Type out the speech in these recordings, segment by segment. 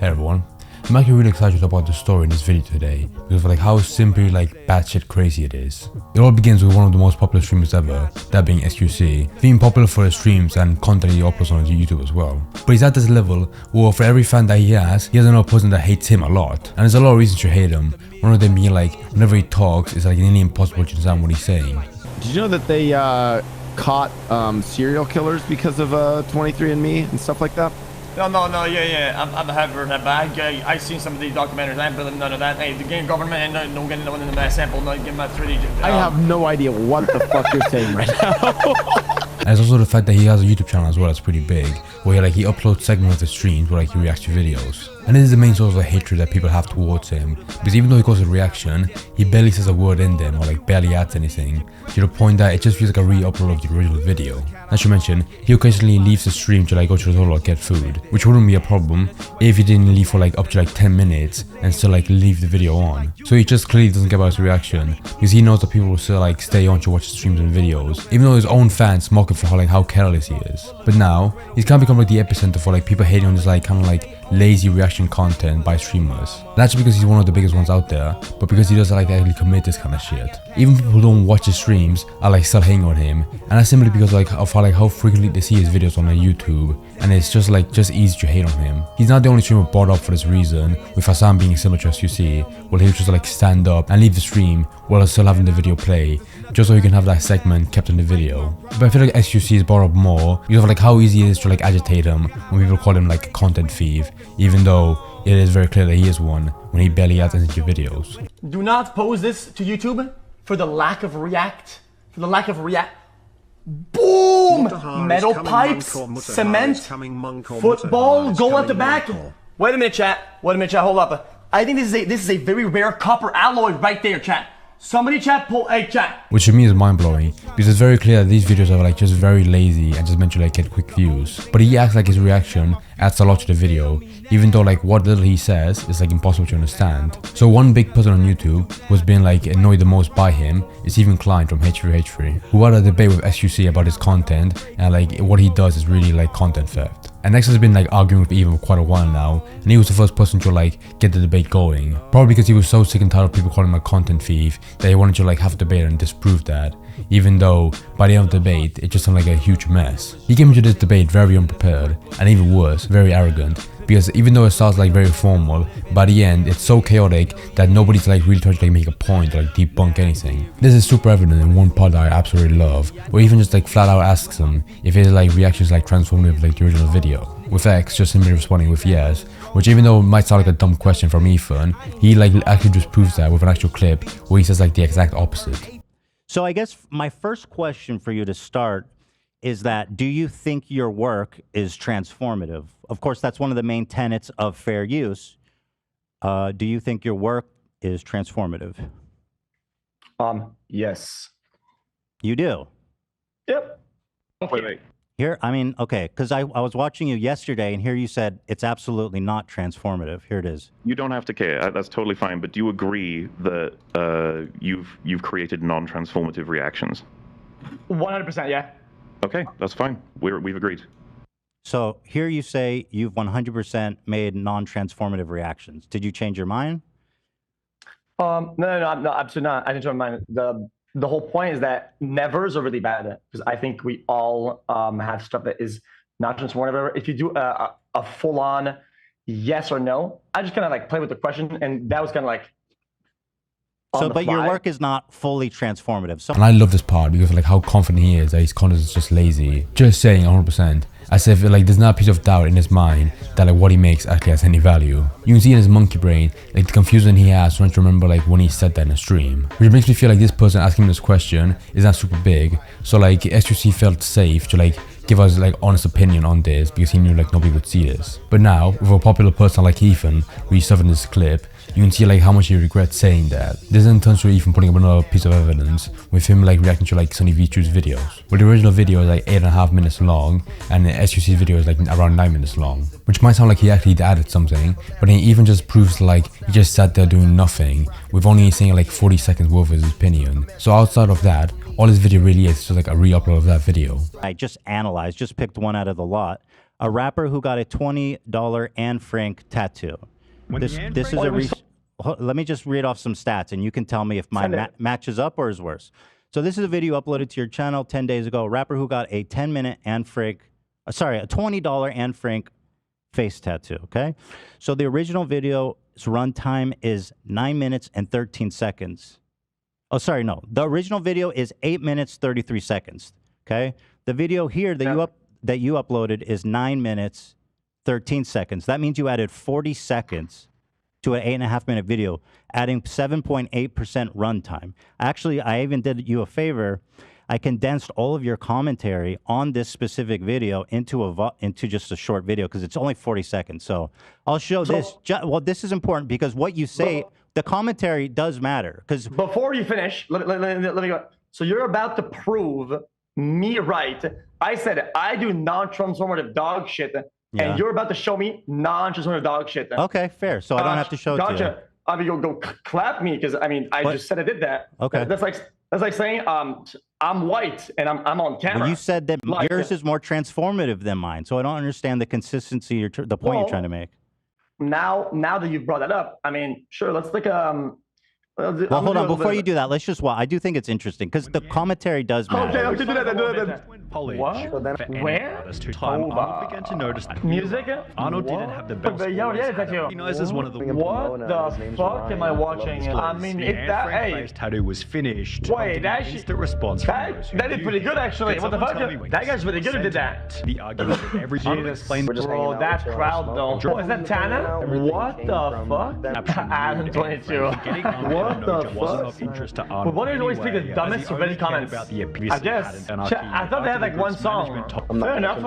Hey everyone, I'm actually really excited about the story in this video today because of how simply batshit crazy it is. It all begins with one of the most popular streamers ever, that being xQc, being popular for his streams and content he uploads on YouTube as well. But he's at this level where for every fan that he has another person that hates him a lot, and there's a lot of reasons to hate him. One of them being whenever he talks, it's nearly impossible to understand what he's saying. Did you know that they caught serial killers because of 23andMe and stuff like that? No, yeah. I've heard that, but I've seen some of these documentaries. I ain't believe none of that. Hey, the game government ain't no getting no one in the sample, no give them a 3D. I have no idea what the fuck you're saying right now. And it's also the fact that he has a YouTube channel as well that's pretty big, where he uploads segments of his streams where he reacts to videos. And this is the main source of hatred that people have towards him, because even though he calls it reaction, he barely says a word in them or barely adds anything, to the point that it just feels like a re-upload of the original video. As you mentioned, he occasionally leaves the stream to go to the toilet or get food, which wouldn't be a problem if he didn't leave for up to 10 minutes and still leave the video on. So he just clearly doesn't care about his reaction, because he knows that people will still stay on to watch his streams and videos, even though his own fans mock him for how careless he is. But now, he's kind of become the epicenter for people hating on this lazy reaction content by streamers. Not just because he's one of the biggest ones out there, but because he doesn't actually commit this kind of shit. Even people who don't watch his streams are still hating on him, and that's simply because of how frequently they see his videos on YouTube, and it's just easy to hate on him. He's not the only streamer brought up for this reason, with Hassan being similar to xQc, where he'll just stand up and leave the stream while still having the video play, just so he can have that segment kept in the video. But I feel xQc is brought up more because of how easy it is to agitate him when people call him a content thief, even though it is very clear that he is one when he barely adds into videos. Do not post this to YouTube for the lack of react. Boom! Metal pipes, cement, football, goal at the back. Wait a minute, chat. Hold up. I think this is a very rare copper alloy right there, chat. Somebody chat, chat. Which to me is mind-blowing, because it's very clear that these videos are just very lazy and just meant to get quick views. But he acts his reaction adds a lot to the video, even though what little he says is impossible to understand. So one big person on YouTube who's been annoyed the most by him is Stephen Klein from H3H3, who had a debate with xQc about his content, and what he does is really content theft. And X has been arguing with Even for quite a while now, and he was the first person to get the debate going. Probably because he was so sick and tired of people calling him a content thief that he wanted to have a debate and disprove that. Even though by the end of the debate it just sounded a huge mess. He came into this debate very unprepared, and even worse, very arrogant. Because even though it sounds very formal, by the end it's so chaotic that nobody's really trying to make a point or debunk anything. This is super evident in one part that I absolutely love, where even just flat out asks him if his reactions transformative the original video, with X just simply responding with yes, which even though it might sound like a dumb question from Ethan, he actually just proves that with an actual clip where he says the exact opposite. So I guess my first question for you to start is that, do you think your work is transformative? Of course, that's one of the main tenets of fair use. Do you think your work is transformative? Yes. You do? Yep. Wait. Here, okay, because I was watching you yesterday, and here you said it's absolutely not transformative. Here it is. You don't have to care. That's totally fine. But do you agree that you've created non-transformative reactions? 100%, yeah. Okay, that's fine. We've agreed. So here you say you've 100% made non-transformative reactions. Did you change your mind? No, absolutely not. I didn't change my mind. The whole point is that never is really bad, because I think we all have stuff that is not transformative. If you do a full-on yes or no, I just kind of play with the question, and that was kind of so, but your work is not fully transformative. So, and I love this part because of how confident he is that his content is just lazy. Just saying 100%. As if there's not a piece of doubt in his mind that what he makes actually has any value. You can see in his monkey brain the confusion he has trying to remember when he said that in a stream. Which makes me feel this person asking this question is not super big. So xQc felt safe to give us honest opinion on this because he knew nobody would see this. But now, with a popular person like Ethan, who stuff in this clip, you can see how much he regrets saying that. This then turns to Ethan putting up another piece of evidence with him reacting to Sunny V2's videos. Where the original video is 8.5 minutes long, and the xQc video is around 9 minutes long. Which might sound he actually added something, but he even just proves he just sat there doing nothing, with only saying 40 seconds worth of his opinion. So outside of that, all this video really is just a re-upload of that video. I just analyzed, just picked one out of the lot. A rapper who got a $20 Anne Frank tattoo. This is a let me just read off some stats, and you can tell me if mine matches up or is worse. So this is a video uploaded to your channel 10 days ago. A rapper who got a 10-minute Anne Frank, a $20 Anne Frank face tattoo, okay? So the original video's runtime is 9 minutes and 13 seconds. Oh, sorry, no. The original video is 8 minutes, 33 seconds, okay? The video here that you uploaded is 9 minutes, 13 seconds. That means you added 40 seconds to an 8.5-minute video, adding 7.8% runtime. Actually, I even did you a favor. I condensed all of your commentary on this specific video into just a short video because it's only 40 seconds. So I'll show this. Well, this is important because what you say, the commentary does matter. Because before you finish, let me go. So you're about to prove me right. I said I do non-transformative dog shit. Yeah. And you're about to show me non-transformative dog shit. Okay, fair. So I don't have to show it to you. I mean, you'll go clap me because I mean I just said I did that. Okay. That's like saying I'm white and I'm on camera. Well, you said that yours is more transformative than mine, so I don't understand the consistency, the point you're trying to make. Now that you've brought that up, I mean, sure, let's like well, hold on. Before you do that, let's just I do think it's interesting because the commentary does matter. Okay, do that. What? So then, where? Arnold began to notice that music. Arnold didn't have the best. Recognized as one of the. What the fuck am I watching? I mean, if that face tattoo was finished. Wait, that instant response. That did pretty good actually. What the fuck? That guy's really good who did that. The argument that every bro, that crowd though. Oh, is that Tana? What the fuck? Adam 22. What the fuck? But what do you always pick the dumbest or better comments? I guess. I thought they had like one song. Fair enough.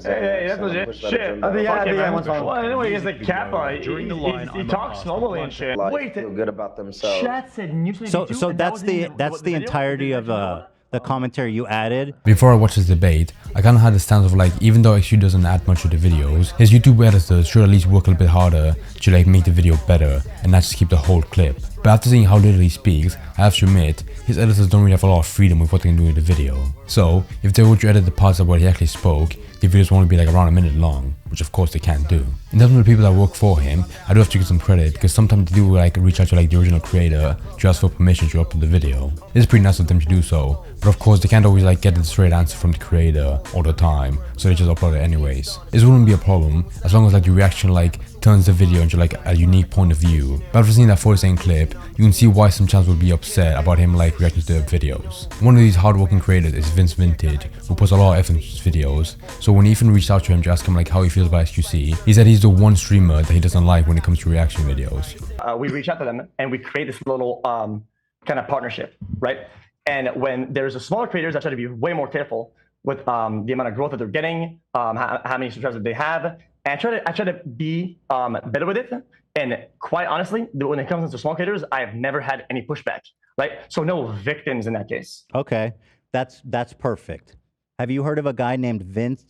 Hey, that's legit. Shit. Yeah, one song. Well, anyway, he's like Kappa. He talks normally and shit. Wait, feel good about themselves. Chat said So that's the entirety of the commentary you added. Before I watched this debate, I kind of had the stance of like, even though XQ doesn't add much to the videos, his YouTube editors should at least work a little bit harder to like make the video better and not just keep the whole clip. But after seeing how little he speaks, I have to admit, his editors don't really have a lot of freedom with what they can do in the video. So, if they were to edit the parts of where he actually spoke, the videos won't be like around a minute long, which of course they can't do. In terms of the people that work for him, I do have to give some credit because sometimes they do like reach out to like the original creator to ask for permission to upload the video. It's pretty nice of them to do so, but of course they can't always like get the straight answer from the creator all the time, so they just upload it anyways. This wouldn't be a problem as long as like the reaction like turns the video into like a unique point of view. But after seeing that 40-second clip, you can see why some channels would be upset about him like reacting to their videos. One of these hardworking creators is Vince Vintage, who puts a lot of effort into his videos. So when Ethan reached out to him to ask him like how he feels about xQc, he said he's the one streamer that he doesn't like when it comes to reaction videos. We reach out to them and we create this little kind of partnership, right? And when there's a smaller creators, I try to be way more careful with the amount of growth that they're getting, how many subscribers they have. And I try to be better with it. And quite honestly, when it comes to small creators, I have never had any pushback, right? So no victims in that case. Okay, that's perfect. Have you heard of a guy named Vince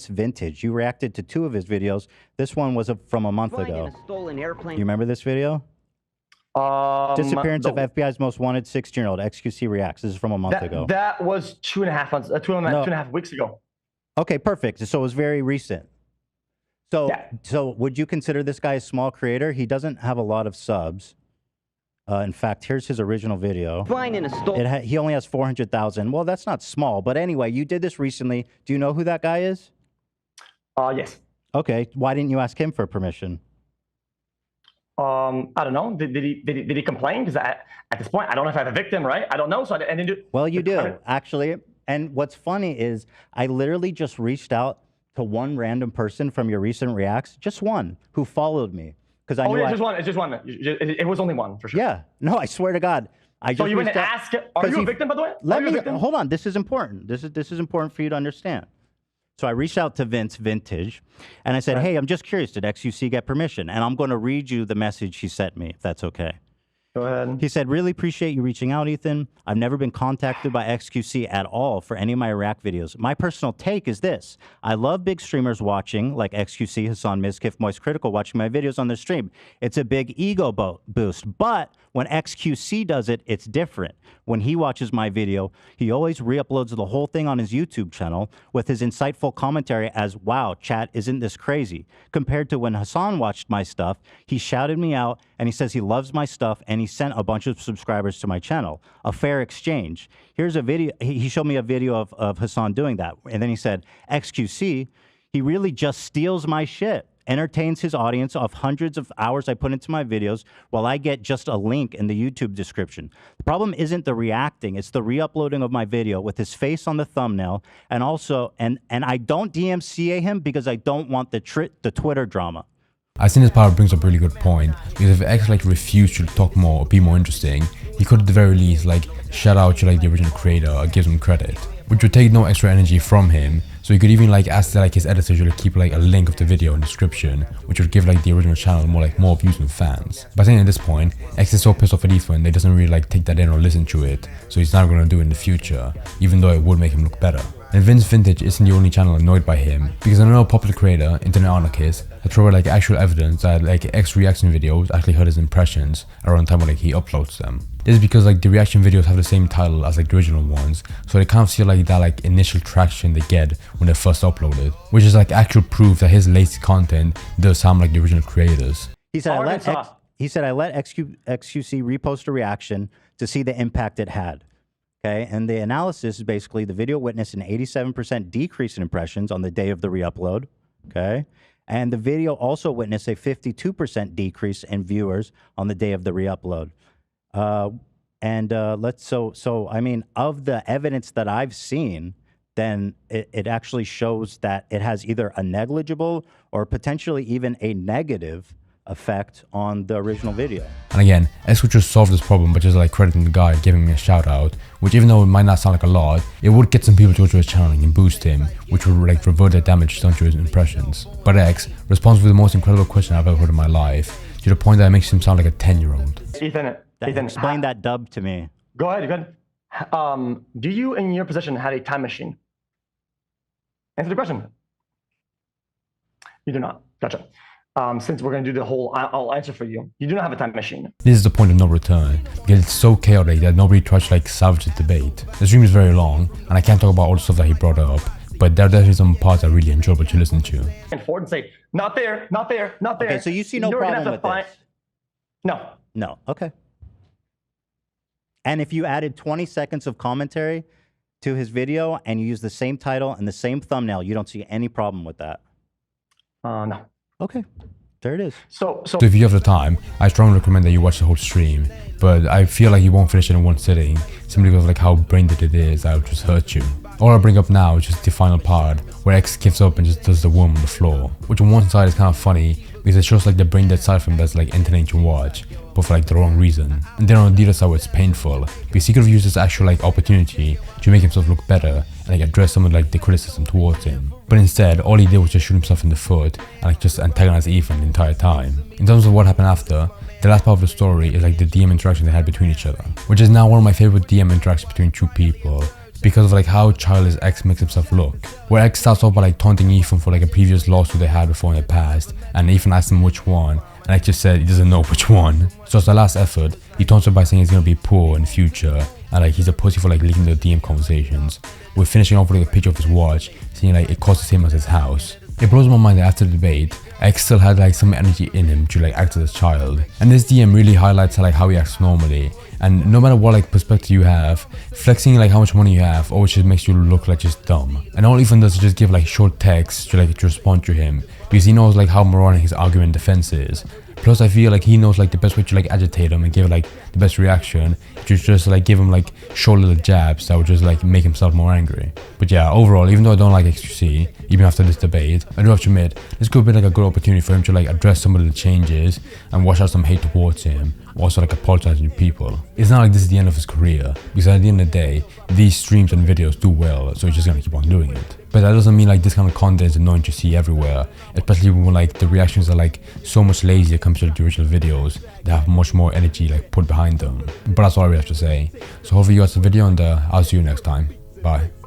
Vintage? You reacted to 2 of his videos. This one was from a month ago. You remember this video? Disappearance of FBI's most wanted 16-year-old. xQc reacts. This is from a month ago. That was 2.5 months, 2.5 weeks ago. Okay, perfect. So it was very recent. So would you consider this guy a small creator? He doesn't have a lot of subs. In fact, here's his original video. He only has 400,000. Well, that's not small. But anyway, you did this recently. Do you know who that guy is? Yes. Okay. Why didn't you ask him for permission? I don't know. Did he complain? Because at this point, I don't know if I have a victim, right? I don't know. So I didn't do. Well, you do actually. And what's funny is I literally just reached out to one random person from your recent reacts, just one, who followed me. Because I knew it's just one. It's just one. It was only one for sure. Yeah. No, I swear to God. So you went to ask? Are you a victim, by the way? Let me hold on. This is important. This is important for you to understand. So I reached out to Vince Vintage, and I said, "Hey, I'm just curious. Did xQc get permission?" And I'm going to read you the message he sent me, if that's okay. Go ahead. He said, really appreciate you reaching out, Ethan. I've never been contacted by xQc at all for any of my React videos. My personal take is this. I love big streamers watching, like xQc, Hassan Mizkif, Moist Critical, watching my videos on their stream. It's a big ego boost. But when xQc does it, it's different. When he watches my video, he always re-uploads the whole thing on his YouTube channel with his insightful commentary as, wow, chat, isn't this crazy? Compared to when Hassan watched my stuff, he shouted me out and he says he loves my stuff and he sent a bunch of subscribers to my channel. A fair exchange. Here's a video. He showed me a video of Hassan doing that. And then he said, xQc, he really just steals my shit. Entertains his audience of hundreds of hours I put into my videos while I get just a link in the YouTube description. The problem isn't the reacting, it's the re-uploading of my video with his face on the thumbnail, and also, and I don't DMCA him because I don't want the Twitter drama. I think this part brings up a really good point, because if X like refused to talk more or be more interesting, he could at the very least like shout out to like the original creator or give him credit, which would take no extra energy from him. So you could even like ask like his editor to keep like a link of the video in the description, which would give like the original channel more views and fans. But I think at this point, X is so pissed off at Ethan, they doesn't really like take that in or listen to it, so he's not gonna do it in the future, even though it would make him look better. And Vince Vintage isn't the only channel annoyed by him, because another popular creator, Internet Anarchist, had provided like actual evidence that like X reaction videos actually hurt his impressions around the time when like he uploads them. This is because like the reaction videos have the same title as like the original ones, so they kind of feel like that like initial traction they get when they're first uploaded, which is like actual proof that his latest content does sound like the original creators. He said, I let xQc repost a reaction to see the impact it had. Okay, and the analysis is basically the video witnessed an 87% decrease in impressions on the day of the re-upload. Okay, and the video also witnessed a 52% decrease in viewers on the day of the re-upload. I mean, of the evidence that I've seen, then it actually shows that it has either a negligible or potentially even a negative effect on the original video. And again, X would just solve this problem by just like crediting the guy and giving him a shout out, which even though it might not sound like a lot, it would get some people to go to his channel and boost him, which would like revert the damage done to his impressions. But X responds with the most incredible question I've ever heard in my life, to the point that it makes him sound like a 10-year-old. Ethan, explain that dub to me. Go ahead. Do you, in your position, have a time machine? Answer the question. You do not. Gotcha. Since we're going to do the whole, I'll answer for you. You do not have a time machine. This is the point of no return, because it's so chaotic that nobody tries to like salvage the debate. The stream is very long, and I can't talk about all the stuff that he brought up, but there are definitely some parts I really enjoyable to listen to. And forward and say, not there, not there, not there. Okay, so you see no problem with this? No. No, okay. And if you added 20 seconds of commentary to his video and you use the same title and the same thumbnail, you don't see any problem with that? No. Okay, there it is. So if you have the time, I strongly recommend that you watch the whole stream, but I feel like you won't finish it in one sitting, simply because of like how brain dead it is. That would just hurt you. All I'll bring up now is just the final part, where X gives up and just does the worm on the floor, which on one side is kind of funny, because it shows like the brain dead side from that's like entertaining to watch, but for like the wrong reason. And then on the other side, it's painful, because he could have used this actual like opportunity to make himself look better and like address some of like the criticism towards him. But instead, all he did was just shoot himself in the foot and like just antagonize Ethan the entire time. In terms of what happened after, the last part of the story is like the DM interaction they had between each other, which is now one of my favorite DM interactions between two people, because of like how childish X makes himself look. Where X starts off by like taunting Ethan for like a previous lawsuit they had before in the past, and Ethan asks him which one, and X just said he doesn't know which one. So as the last effort, he taunts him by saying he's gonna be poor in the future, and like he's a pussy for like leaking the DM conversations. We're finishing off with like a picture of his watch, saying like it costs the same as his house. It blows my mind that after the debate, X still had like some energy in him to like act as a child. And this DM really highlights like how he acts normally. And no matter what like perspective you have, flexing like how much money you have always just makes you look like just dumb. And all Ethan does is just give like short text to like to respond to him, because he knows like how moronic his argument defense is. Plus I feel like he knows like the best way to like agitate him and give like the best reaction, to just like give him like short little jabs that would just like make himself more angry. But yeah, overall, even though I don't like xQc, even after this debate, I do have to admit, this could be like a good opportunity for him to like address some of the changes and wash out some hate towards him, also like apologizing to people. It's not like this is the end of his career, because at the end of the day, these streams and videos do well, so he's just gonna keep on doing it. But that doesn't mean like this kind of content is annoying to see everywhere, especially when like the reactions are like so much lazier compared to the original videos. They have much more energy like put behind them. But that's all I really have to say. So hopefully you watched the video, and I'll see you next time. Bye.